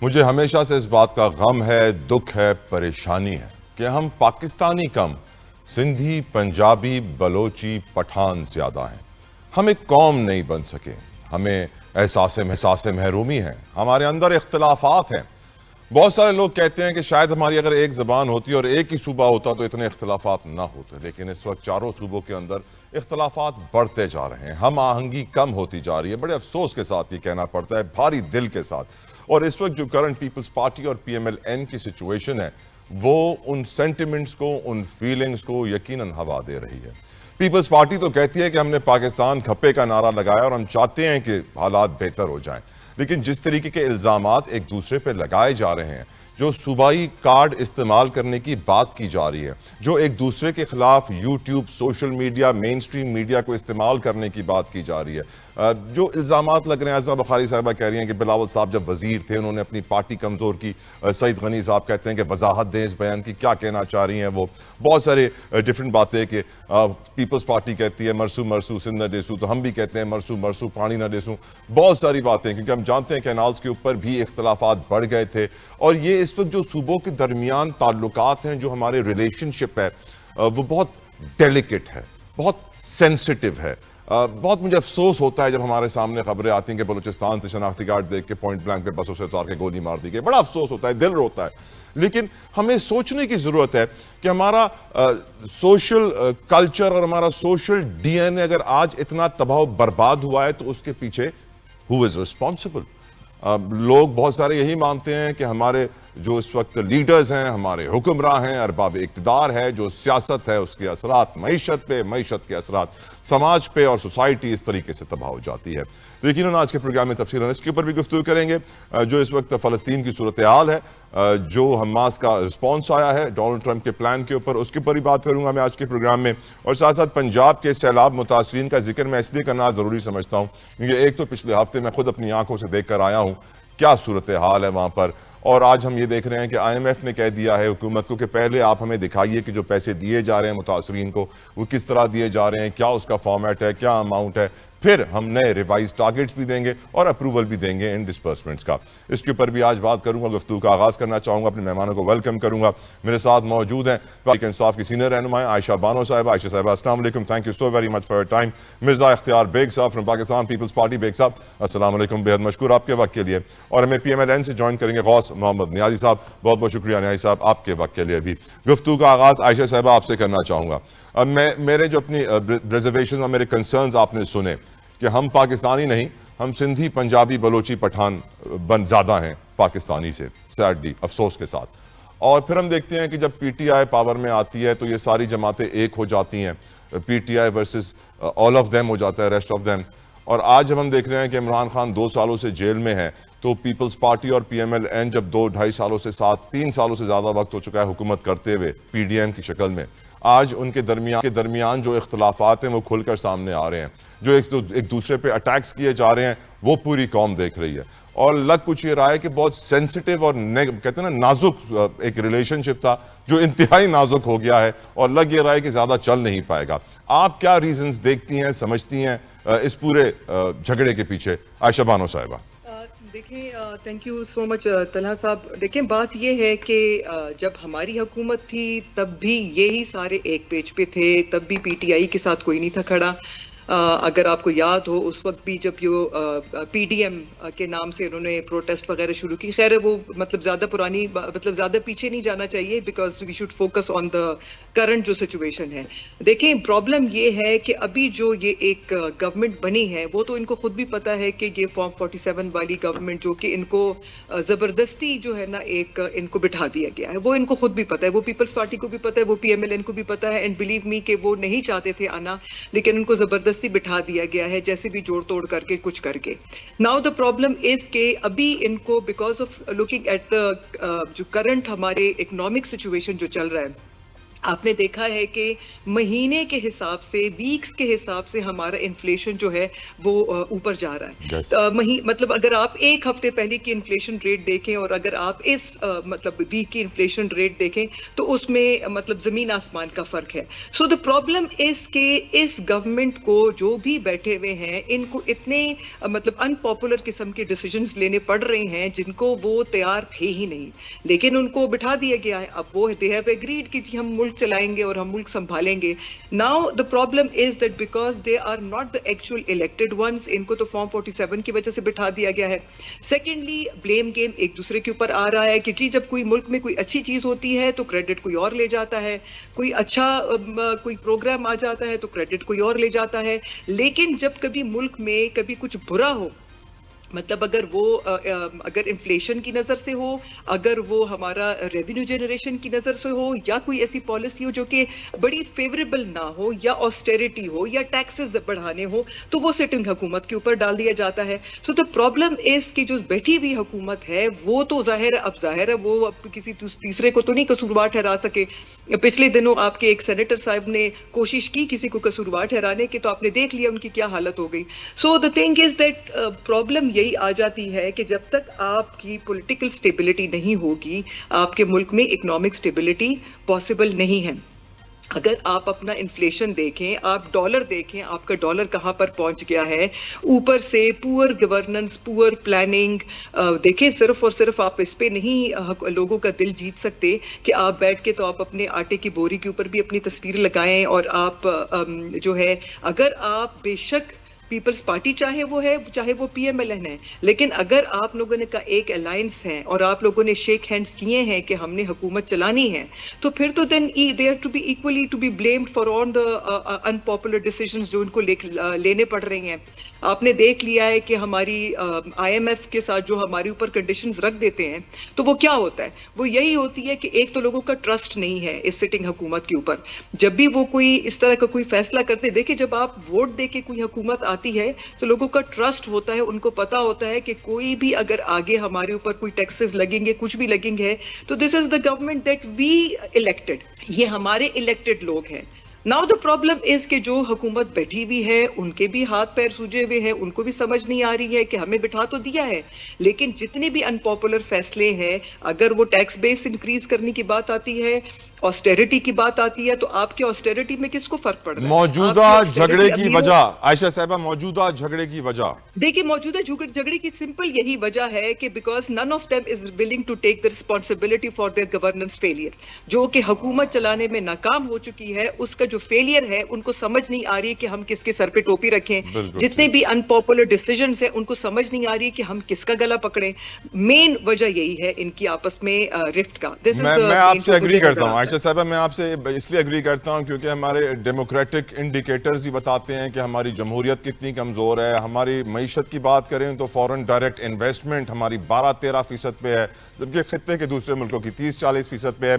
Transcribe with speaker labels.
Speaker 1: مجھے ہمیشہ سے اس بات کا غم ہے، دکھ ہے، پریشانی ہے کہ ہم پاکستانی کم، سندھی، پنجابی، بلوچی، پٹھان زیادہ ہیں۔ ہم ایک قوم نہیں بن سکے۔ ہمیں احساس محرومی ہے، ہمارے اندر اختلافات ہیں۔ بہت سارے لوگ کہتے ہیں کہ شاید ہماری اگر ایک زبان ہوتی اور ایک ہی صوبہ ہوتا تو اتنے اختلافات نہ ہوتے، لیکن اس وقت چاروں صوبوں کے اندر اختلافات بڑھتے جا رہے ہیں، ہم آہنگی کم ہوتی جا رہی ہے۔ بڑے افسوس کے ساتھ یہ کہنا پڑتا ہے، بھاری دل کے ساتھ۔ اور اس وقت جو کرنٹ پیپلز پارٹی اور پی ایم ایل این کی سچویشن ہے، وہ ان سینٹیمنٹس کو، ان فیلنگز کو یقیناً ہوا دے رہی ہے۔ پیپلز پارٹی تو کہتی ہے کہ ہم نے پاکستان کھپے کا نعرہ لگایا اور ہم چاہتے ہیں کہ حالات بہتر ہو جائیں، لیکن جس طریقے کے الزامات ایک دوسرے پہ لگائے جا رہے ہیں، جو صوبائی کارڈ استعمال کرنے کی بات کی جا رہی ہے، جو ایک دوسرے کے خلاف یوٹیوب، سوشل میڈیا، مین سٹریم میڈیا کو استعمال کرنے کی بات کی جا رہی ہے، جو الزامات لگ رہے ہیں، عزیزہ بخاری صاحبہ کہہ رہی ہیں کہ بلاول صاحب جب وزیر تھے انہوں نے اپنی پارٹی کمزور کی، سعید غنی صاحب کہتے ہیں کہ وضاحت دیں اس بیان کی، کیا کہنا چاہ رہی ہیں وہ، بہت سارے ڈیفرنٹ باتیں کہ پیپلز پارٹی کہتی ہے مرسو مرسو سندھ نہ ڈیسو، تو ہم بھی کہتے ہیں مرسو مرسو پانی نہ ڈیسو، بہت ساری باتیں، کیونکہ ہم جانتے ہیں کینالز کے اوپر بھی اختلافات بڑھ گئے تھے، اور یہ اس وقت جو صوبوں کے درمیان تعلقات ہیں، جو ہمارے ریلیشن شپ ہے، وہ بہت ڈیلیکٹ ہے، بہت سینسٹیو ہے۔ بہت مجھے افسوس ہوتا ہے جب ہمارے سامنے خبریں آتی ہیں کہ بلوچستان سے شناختی کارڈ دیکھ کے پوائنٹ بلانک پہ بسوں سے اتار کے گولی مار دی گئی، بڑا افسوس ہوتا ہے، دل روتا ہے۔ لیکن ہمیں سوچنے کی ضرورت ہے کہ ہمارا سوشل کلچر اور ہمارا سوشل ڈی این اے اگر آج اتنا تباہ و برباد ہوا ہے تو اس کے پیچھے who is responsible؟ لوگ بہت سارے یہی مانتے ہیں کہ ہمارے جو اس وقت لیڈرز ہیں، ہمارے حکمراں ہیں، ارباب اقتدار ہے، جو سیاست ہے اس کے اثرات معیشت پہ، معیشت کے اثرات سماج پہ، اور سوسائٹی اس طریقے سے تباہ ہو جاتی ہے۔ لیکن آج کے پروگرام میں تفصیلاً اس کے اوپر بھی گفتگو کریں گے، جو اس وقت فلسطین کی صورتحال ہے، جو حماس کا رسپانس آیا ہے ڈونلڈ ٹرمپ کے پلان کے اوپر، اس کے اوپر ہی بات کروں گا میں آج کے پروگرام میں، اور ساتھ ساتھ پنجاب کے سیلاب متاثرین کا ذکر میں اس لیے کرنا ضروری سمجھتا ہوں کیونکہ ایک تو پچھلے ہفتے میں خود اپنی آنکھوں سے دیکھ کر آیا ہوں کیا صورتحال ہے وہاں پر، اور آج ہم یہ دیکھ رہے ہیں کہ آئی ایم ایف نے کہہ دیا ہے حکومت کو کہ پہلے آپ ہمیں دکھائیے کہ جو پیسے دیے جا رہے ہیں متاثرین کو وہ کس طرح دیے جا رہے ہیں، کیا اس کا فارمیٹ ہے، کیا اماؤنٹ ہے، پھر ہم نئے ریوائز ٹارگٹس بھی دیں گے اور اپروول بھی دیں گے ان ڈسپرسمنٹس کا۔ اس کے اوپر بھی آج بات کروں گا، گفتگو کا آغاز کرنا چاہوں گا، اپنے مہمانوں کو ویلکم کروں گا۔ میرے ساتھ موجود ہیں تحریک انصاف کی سینئر رہنما عائشہ بانو صاحبہ۔ عائشہ صاحبہ السلام علیکم، thank you so very much for your time. Mirza Ikhtiar Baig صاحب from Pakistan Peoples Party, Baig صاحب السلام علیکم، بے حد مشکور آپ کے وقت کے لیے۔ اور ہمیں پی ایم ایل این سے جوائن کریں گے غوث محمد نیازی صاحب، بہت بہت شکریہ نیازی صاحب آپ کے وقت کے لیے بھی۔ گفتگو کا آغاز عائشہ صاحبہ آپ سے کرنا چاہوں گا۔ میرے جو اپنی ریزرویشن اور میرے کنسرنز آپ نے سنے کہ ہم پاکستانی نہیں، ہم سندھی، پنجابی، بلوچی، پٹھان زیادہ ہیں پاکستانی سے، سیڈلی، افسوس کے ساتھ۔ اور پھر ہم دیکھتے ہیں کہ جب پی ٹی آئی پاور میں آتی ہے تو یہ ساری جماعتیں ایک ہو جاتی ہیں، P T I versus all of them ہو جاتا ہے، ریسٹ آف دیم۔ اور آج جب ہم دیکھ رہے ہیں کہ عمران خان 2 سالوں سے جیل میں ہے، تو پیپلز پارٹی اور پی ایم ایل این جب 2-2.5 سالوں سے 3 سالوں سے زیادہ وقت ہو چکا ہے حکومت کرتے ہوئے پی ڈی ایم کی شکل میں، آج ان کے درمیان جو اختلافات ہیں وہ کھل کر سامنے آ رہے ہیں، جو ایک دوسرے پہ اٹیکس کیے جا رہے ہیں وہ پوری قوم دیکھ رہی ہے، اور لگ کچھ یہ رہا ہے کہ بہت سینسٹیو اور کہتے ہیں نا نازک ایک ریلیشن شپ تھا جو انتہائی نازک ہو گیا ہے، اور لگ یہ رہا ہے کہ زیادہ چل نہیں پائے گا۔ آپ کیا ریزنز دیکھتی ہیں، سمجھتی ہیں اس پورے جھگڑے کے پیچھے؟ عائشہ بانو صاحبہ۔
Speaker 2: دیکھیں، تھینک یو سو مچ طلحہ صاحب۔ دیکھیں بات یہ ہے کہ جب ہماری حکومت تھی تب بھی یہی سارے ایک پیج پہ تھے، تب بھی پی ٹی آئی کے ساتھ کوئی نہیں تھا کھڑا۔ اگر آپ کو یاد ہو اس وقت بھی جب پی ڈی ایم کے نام سے انہوں نے پروٹیسٹ وغیرہ شروع کی، خیر وہ مطلب زیادہ پرانی، مطلب زیادہ پیچھے نہیں جانا چاہیے، because we should focus on the current جو سچویشن ہے۔ دیکھیں پرابلم یہ ہے کہ ابھی جو یہ ایک گورنمنٹ بنی ہے وہ تو ان کو خود بھی پتا ہے کہ یہ فارم 47 والی گورنمنٹ جو کہ ان کو زبردستی جو ہے نا ایک ان کو بٹھا دیا گیا ہے، وہ ان کو خود بھی پتا ہے، وہ پیپلز پارٹی کو بھی پتا ہے، وہ پی ایم ایل این کو بھی پتا ہے، اینڈ بلیو می کہ وہ نہیں چاہتے تھے آنا، لیکن ان کو زبردستی بٹھا دیا گیا ہے، جیسے بھی جوڑ توڑ کر کے کچھ کر کے۔ ناؤ دا پرابلم از کہ ابھی ان کو because of looking at the جو کرنٹ ہمارے اکنامک سچویشن جو چل رہا ہے، آپ نے دیکھا ہے کہ مہینے کے حساب سے ویکس کے حساب سے ہمارا انفلیشن جو ہے وہ اوپر جا رہا ہے. مطلب اگر آپ ایک ہفتے پہلے کی انفلیشن ریٹ دیکھیں اور اگر آپ اس مطلب ویک کی انفلیشن ریٹ دیکھیں تو اس میں مطلب زمین آسمان کا فرق ہے. سو دا پرابلم اس کہ اس گورنمنٹ کو جو بھی بیٹھے ہوئے ہیں ان کو اتنے مطلب ان پاپولر قسم کے ڈیسیجنز لینے پڑ رہے ہیں جن کو وہ تیار تھے ہی نہیں, لیکن ان کو بٹھا دیا گیا ہے. اب وہ دے ہیو ایگریڈ کہ جی ہم ملک چلائیں گے اور ہم ملک سنبھالیں گے. Now the problem is that because they are not the actual elected ones, ان کو تو فارم 47 کی وجہ سے بٹھا دیا گیا ہے. سیکنڈلی بلیم گیم ایک دوسرے کے اوپر آ رہا ہے کہ جی جب کوئی ملک میں کوئی اچھی چیز ہوتی ہے تو کریڈٹ کوئی اور لے جاتا ہے, کوئی اچھا کوئی پروگرام آ جاتا ہے تو کریڈٹ کوئی اور لے جاتا ہے. لیکن جب کبھی ملک میں کبھی کچھ برا ہو, مطلب اگر انفلیشن کی نظر سے ہو, اگر وہ ہمارا ریونیو جنریشن کی نظر سے ہو, یا کوئی ایسی پالیسی ہو جو کہ بڑی فیوریبل نہ ہو, یا آسٹیریٹی ہو, یا ٹیکسز بڑھانے ہو, تو وہ سٹنگ حکومت کے اوپر ڈال دیا جاتا ہے. سو دا پرابلم اس کی جو بیٹھی ہوئی حکومت ہے وہ تو ظاہر ہے وہ اب کسی تیسرے کو تو نہیں قصوروار ٹھہرا سکے. پچھلے دنوں آپ کے ایک سینیٹر صاحب نے کوشش کی کسی کو قصوروار ٹھہرانے کی, تو آپ نے دیکھ لیا ان کی کیا حالت ہو گئی. So the thing is that problem یہی آ جاتی ہے کہ جب تک آپ کی پولیٹیکل سٹیبلٹی نہیں ہوگی, آپ کے ملک میں اکنامک سٹیبلٹی پاسبل نہیں ہے. اگر آپ اپنا انفلیشن دیکھیں, آپ ڈالر دیکھیں, آپ کا ڈالر کہاں پر پہنچ گیا ہے, اوپر سے پور گورننس, پور پلاننگ. دیکھیں صرف اور صرف آپ اس پہ نہیں لوگوں کا دل جیت سکتے کہ آپ بیٹھ کے تو آپ اپنے آٹے کی بوری کے اوپر بھی اپنی تصویر لگائیں, اور آپ جو ہے اگر آپ بے شک پیپلز پارٹی چاہے وہ پی ایم ایل این ہے, لیکن اگر آپ لوگوں نے کا ایک الائنس ہے اور آپ لوگوں نے شیک ہینڈز کیے ہیں کہ ہم نے حکومت چلانی ہے, تو پھر تو then they are to be equally to be blamed for all the unpopular decisions جو ان کو لینے پڑ رہی ہیں. آپ نے دیکھ لیا ہے کہ ہماری آئی ایم ایف کے ساتھ جو ہمارے اوپر کنڈیشنز رکھ دیتے ہیں, تو وہ کیا ہوتا ہے, وہ یہی ہوتی ہے کہ ایک تو لوگوں کا ٹرسٹ نہیں ہے اس سٹنگ حکومت کے اوپر. جب بھی وہ کوئی اس طرح کا کوئی فیصلہ کرتے, دیکھیں جب آپ ووٹ دے کے کوئی حکومت آتی ہے تو لوگوں کا ٹرسٹ ہوتا ہے, ان کو پتا ہوتا ہے کہ کوئی بھی اگر آگے ہمارے اوپر کوئی ٹیکسز لگیں گے, کچھ بھی لگیں گے, تو this is the government that we elected, یہ ہمارے الیکٹڈ لوگ ہیں. Now the problem is کہ جو حکومت بیٹھی ہوئی ہے ان کے بھی ہاتھ پیر سوجے ہوئے ہیں, ان کو بھی سمجھ نہیں آ رہی ہے کہ ہمیں بٹھا تو دیا ہے, لیکن جتنے بھی ان پاپولر فیصلے ہیں, اگر وہ ٹیکس بیس انکریز کرنے کی بات آتی ہے, آسٹیریٹی کی بات آتی ہے, تو آپ کے آسٹیریٹی میں کس کو فرق پڑ رہا ہے؟
Speaker 1: موجودہ جھگڑے کی وجہ, عائشہ صاحبہ, موجودہ جھگڑے کی وجہ
Speaker 2: دیکھیں, موجودہ جھگڑے کی سمپل یہی وجہ ہے کہ because none of them is willing to take the responsibility for their governance failure. جو کہ حکومت چلانے میں ناکام ہو چکی ہے, اس کا جو فیلئر ہے ان کو سمجھ نہیں آ رہی کہ ہم کس کے سر پہ ٹوپی رکھیں. جتنے بھی ان پاپولر ڈیسیژنز ہیں ان کو سمجھ نہیں آ رہی کہ ہم کس کا گلا پکڑیں. مین وجہ یہی ہے ان کی آپس میں رفٹ کا.
Speaker 1: میں آپ سے ایگری کرتا ہوں عائشہ صاحبہ, میں آپ سے اس لیے ایگری کرتا ہوں کیونکہ ہمارے ڈیموکریٹک انڈیکیٹرز بھی بتاتے ہیں کہ ہماری جمہوریت کتنی کمزور ہے. ہماری معیشت کی بات کریں تو فورن ڈائریکٹ انویسٹمنٹ ہماری 12-13% پہ ہے, جبکہ خطے کے دوسرے ملکوں کی 30-40% پہ ہے.